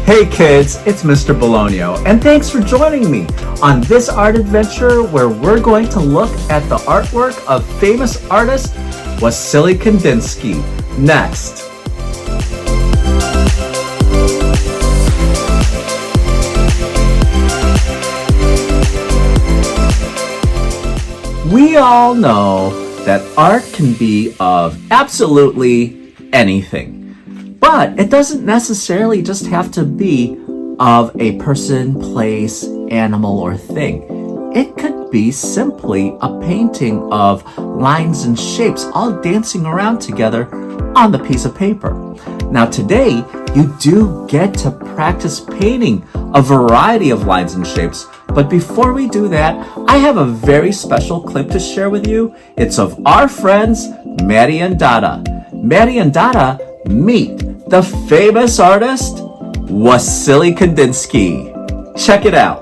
Hey kids, it's Mr. Bologno, and thanks for joining me on this art adventure where we're going to look at the artwork of famous artist Wassily Kandinsky. Next. We all know that art can be of absolutely anything. But it doesn't necessarily just have to be of a person, place, animal, or thing. It could be simply a painting of lines and shapes all dancing around together on the piece of paper. Now today, you do get to practice painting a variety of lines and shapes. But before we do that, I have a very special clip to share with you. It's of our friends, Maddie and Dada. Maddie and Dada meet the famous artist, Wassily Kandinsky. Check it out.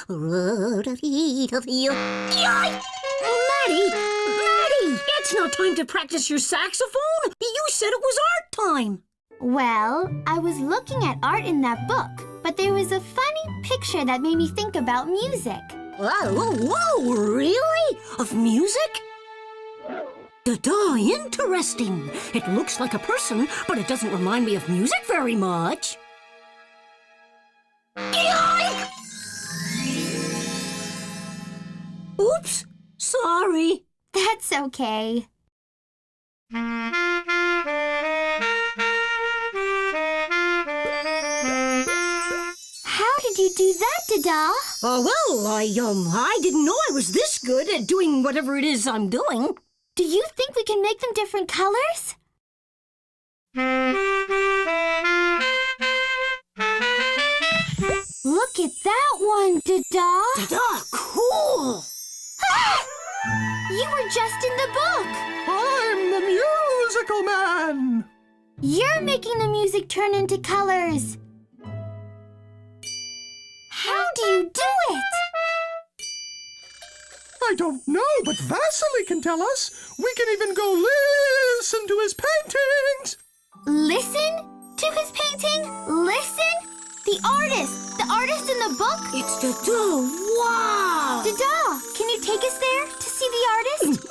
Maddie, it's not time to practice your saxophone. You said it was art time. Well, I was looking at art in that book, but there was a funny picture that made me think about music. Whoa, really? Of music? Interesting. It looks like a person, but it doesn't remind me of music very much. Oops, sorry. That's okay. How did you do that, Dada? Well, I didn't know I was this good at doing whatever it is I'm doing. Do you think we can make them different colors? Look at that one, Dada. Cool. You were just in the book. I'm the musical man. You're making the music turn into colors. How do you do it? I don't know, but Wassily can tell us. We can even go listen to his paintings. Listen to his painting? Listen? The artist in the book? It's Dada. Wow. Dada, can you take us there to see the artist?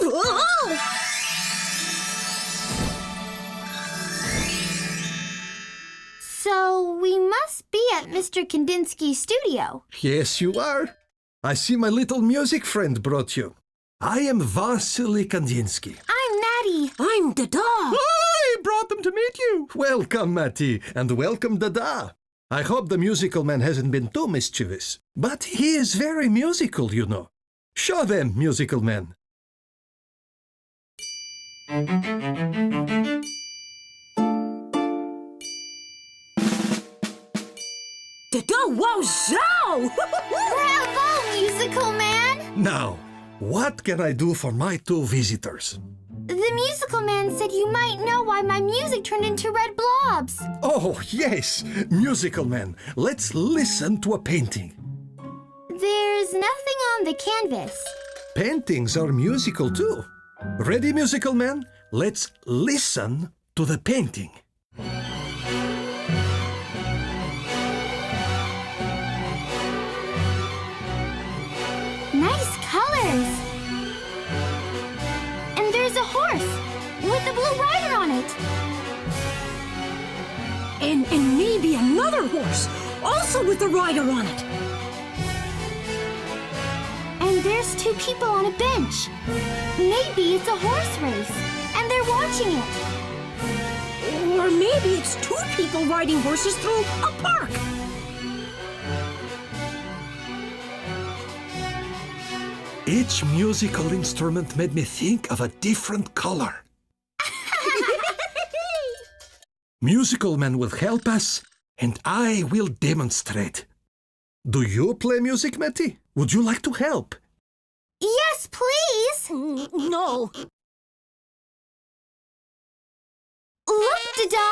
So we must be at Mr. Kandinsky's studio. Yes, you are. I see my little music friend brought you. I am Wassily Kandinsky. I'm Maddie. I'm Dada. I brought them to meet you. Welcome, Matty, and welcome, Dada. I hope the musical man hasn't been too mischievous. But he is very musical, you know. Show them, musical man. Dada, wow-zow! Bravo, musical man! Now, what can I do for my two visitors? The musical man said you might know why my music turned into red blobs. Oh, yes, musical man. Let's listen to a painting. There's nothing on the canvas. Paintings are musical too. Ready, musical man? Let's listen to the painting. Nice colors. And there's a horse with a blue rider on it. And maybe another horse, also with a rider on it. And there's two people on a bench. Maybe it's a horse race, and they're watching it. Or maybe it's two people riding horses through a park. Each musical instrument made me think of a different color. Musical man will help us, and I will demonstrate. Do you play music, Matty? Would you like to help? Yes, please. No. Look, Dada!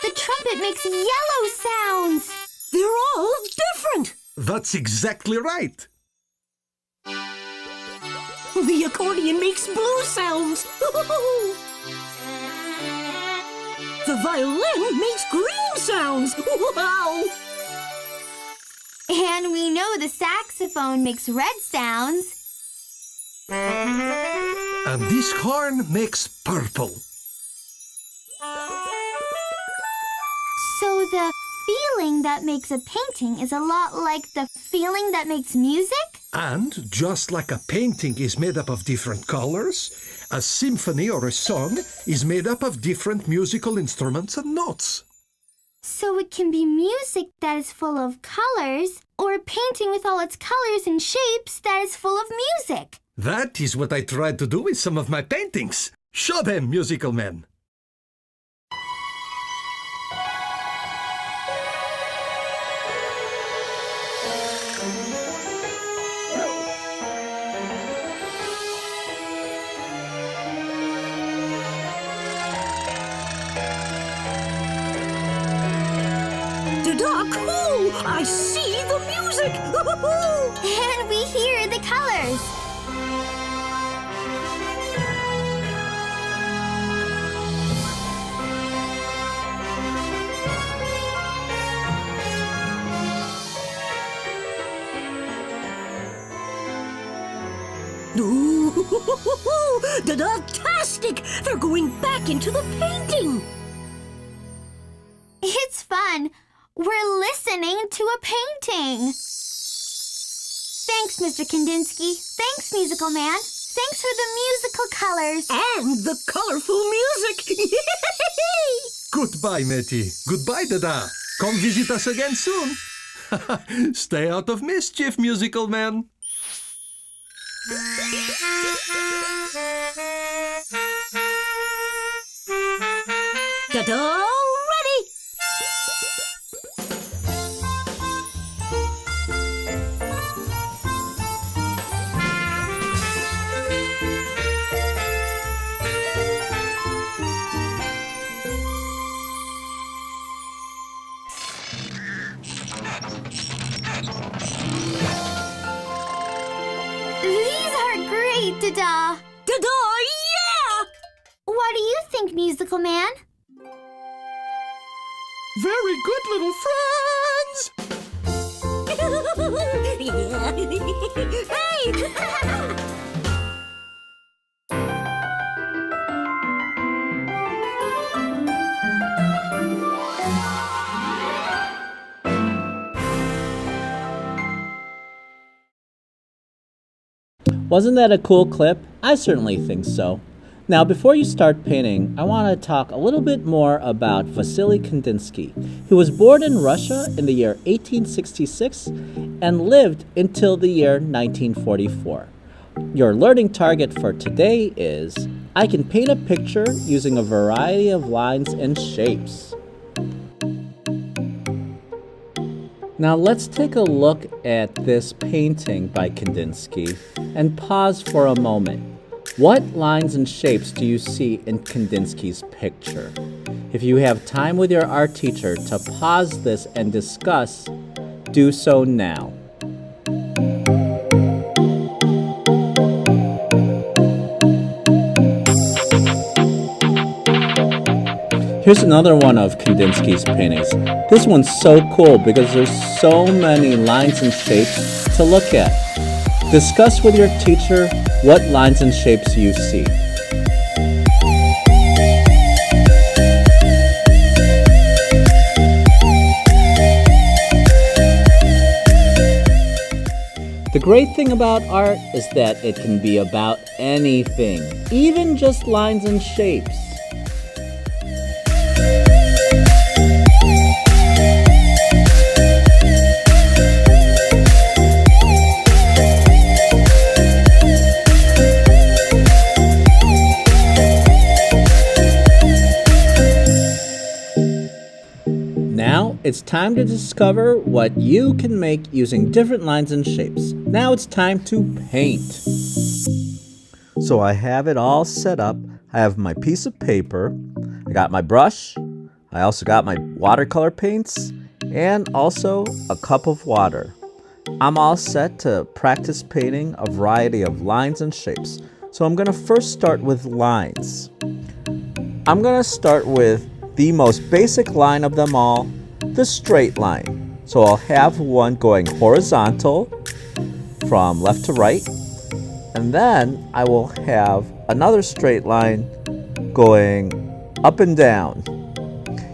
The trumpet makes yellow sounds. They're all different. That's exactly right. The accordion makes blue sounds. The violin makes green sounds. Wow! And we know the saxophone makes red sounds. And this horn makes purple. So the feeling that makes a painting is a lot like the feeling that makes music? And just like a painting is made up of different colors, a symphony or a song is made up of different musical instruments and notes. So it can be music that is full of colors, or a painting with all its colors and shapes that is full of music. That is what I tried to do with some of my paintings. Show them, musical man. Dada, cool! I see the music! And we hear the colors. Ooh, Dada-tastic! They're going back into the painting! It's fun. We're listening to a painting. Thanks, Mr. Kandinsky. Thanks, musical man. Thanks for the musical colors. And the colorful music! Goodbye, Matty. Goodbye, Dada. Come visit us again soon. Stay out of mischief, musical man. Dada, ready! These are great, Dada. Dada, yeah! What do you think, musical man? Very good, little friends. Hey! Wasn't that a cool clip? I certainly think so. Now, before you start painting, I want to talk a little bit more about Vasily Kandinsky, who was born in Russia in the year 1866 and lived until the year 1944. Your learning target for today is, I can paint a picture using a variety of lines and shapes. Now let's take a look at this painting by Kandinsky and pause for a moment. What lines and shapes do you see in Kandinsky's picture? If you have time with your art teacher to pause this and discuss, do so now. Here's another one of Kandinsky's paintings. This one's so cool because there's so many lines and shapes to look at. Discuss with your teacher what lines and shapes you see. The great thing about art is that it can be about anything, even just lines and shapes. Now it's time to discover what you can make using different lines and shapes. Now it's time to paint. So I have it all set up. I have my piece of paper. I got my brush. I also got my watercolor paints and also a cup of water. I'm all set to practice painting a variety of lines and shapes. So I'm going to first start with lines. I'm going to start with the most basic line of them all, the straight line. So I'll have one going horizontal from left to right, and then I will have another straight line going up and down.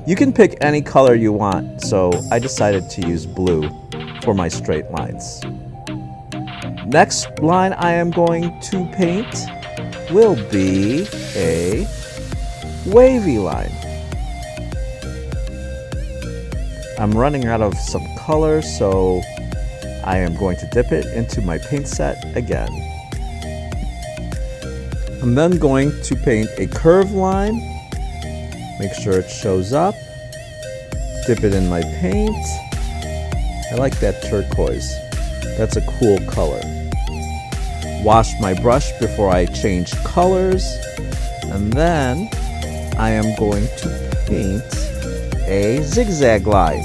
You can pick any color you want, so I decided to use blue for my straight lines. Next line I am going to paint will be a wavy line. I'm running out of some color, so I am going to dip it into my paint set again. I'm then going to paint a curved line. Make sure it shows up. Dip it in my paint. I like that turquoise. That's a cool color. Wash my brush before I change colors. And then I am going to paint a zigzag line.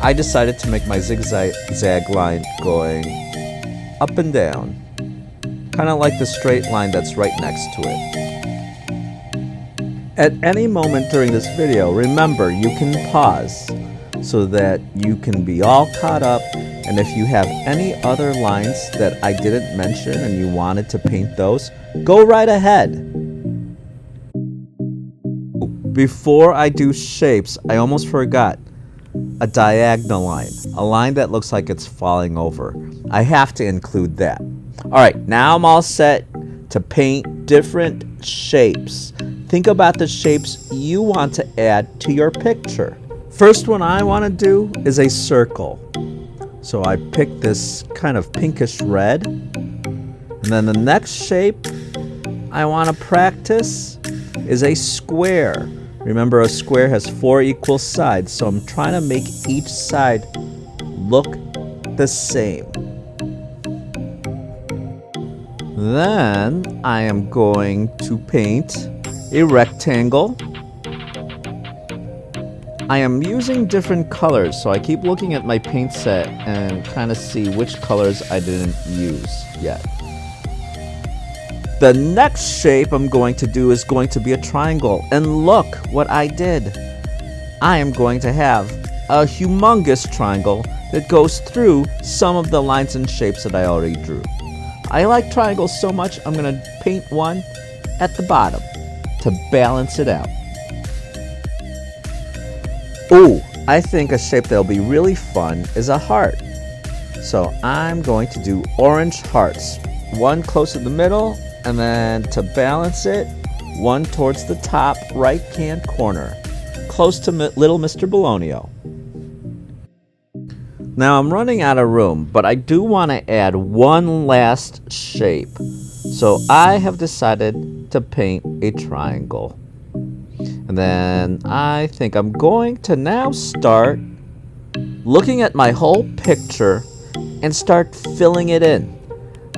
I decided to make my zigzag line going up and down, kind of like the straight line that's right next to it. At any moment during this video, remember you can pause so that you can be all caught up, and if you have any other lines that I didn't mention and you wanted to paint those, go right ahead. Before I do shapes, I almost forgot a diagonal line, a line that looks like it's falling over. I have to include that. All right, now I'm all set to paint different shapes. Think about the shapes you want to add to your picture. First one I want to do is a circle. So I picked this kind of pinkish red. And then the next shape I want to practice is a square. Remember, a square has 4 equal sides, so I'm trying to make each side look the same. Then I am going to paint a rectangle. I am using different colors, so I keep looking at my paint set and kind of see which colors I didn't use yet. The next shape I'm going to do is going to be a triangle. And look what I did. I am going to have a humongous triangle that goes through some of the lines and shapes that I already drew. I like triangles so much, I'm going to paint one at the bottom to balance it out. Ooh, I think a shape that'll be really fun is a heart. So I'm going to do orange hearts. One close to the middle, and then to balance it, one towards the top right-hand corner, close to little Mr. Bologna. Now I'm running out of room, but I do want to add one last shape. So I have decided to paint a triangle. And then I think I'm going to now start looking at my whole picture and start filling it in.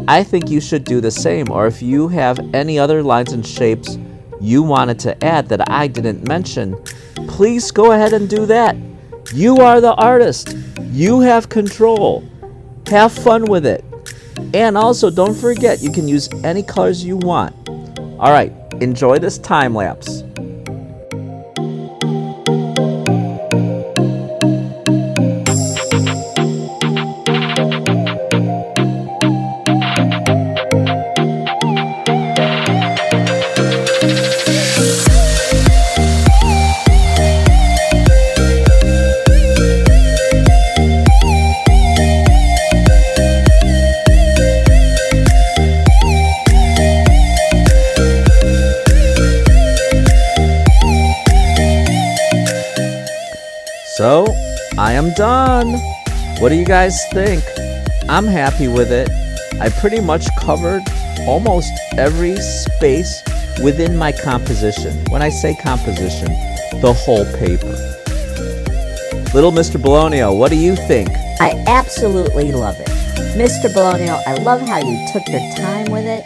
I think you should do the same, or if you have any other lines and shapes you wanted to add that I didn't mention, please go ahead and do that. You are the artist. You have control. Have fun with it. And also, don't forget, you can use any colors you want. All right, enjoy this time lapse. So, I am done. What do you guys think? I'm happy with it. I pretty much covered almost every space within my composition. When I say composition, the whole paper. Little Mr. Bologna, what do you think? I absolutely love it. Mr. Bologna, I love how you took your time with it,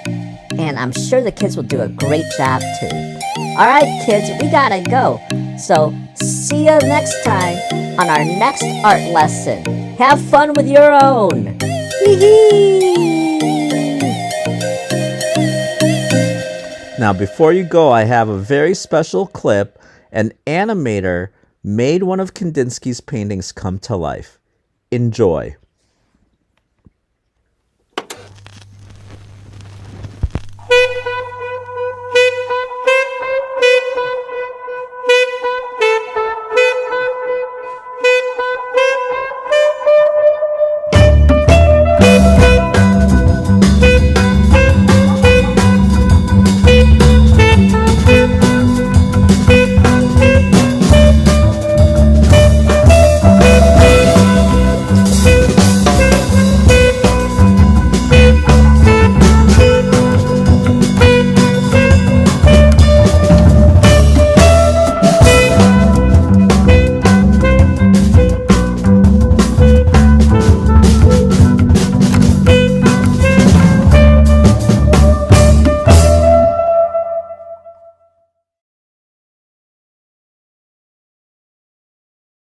and I'm sure the kids will do a great job too. All right, kids, we gotta go. So, see you next time on our next art lesson. Have fun with your own. Now, before you go, I have a very special clip. An animator made one of Kandinsky's paintings come to life. Enjoy.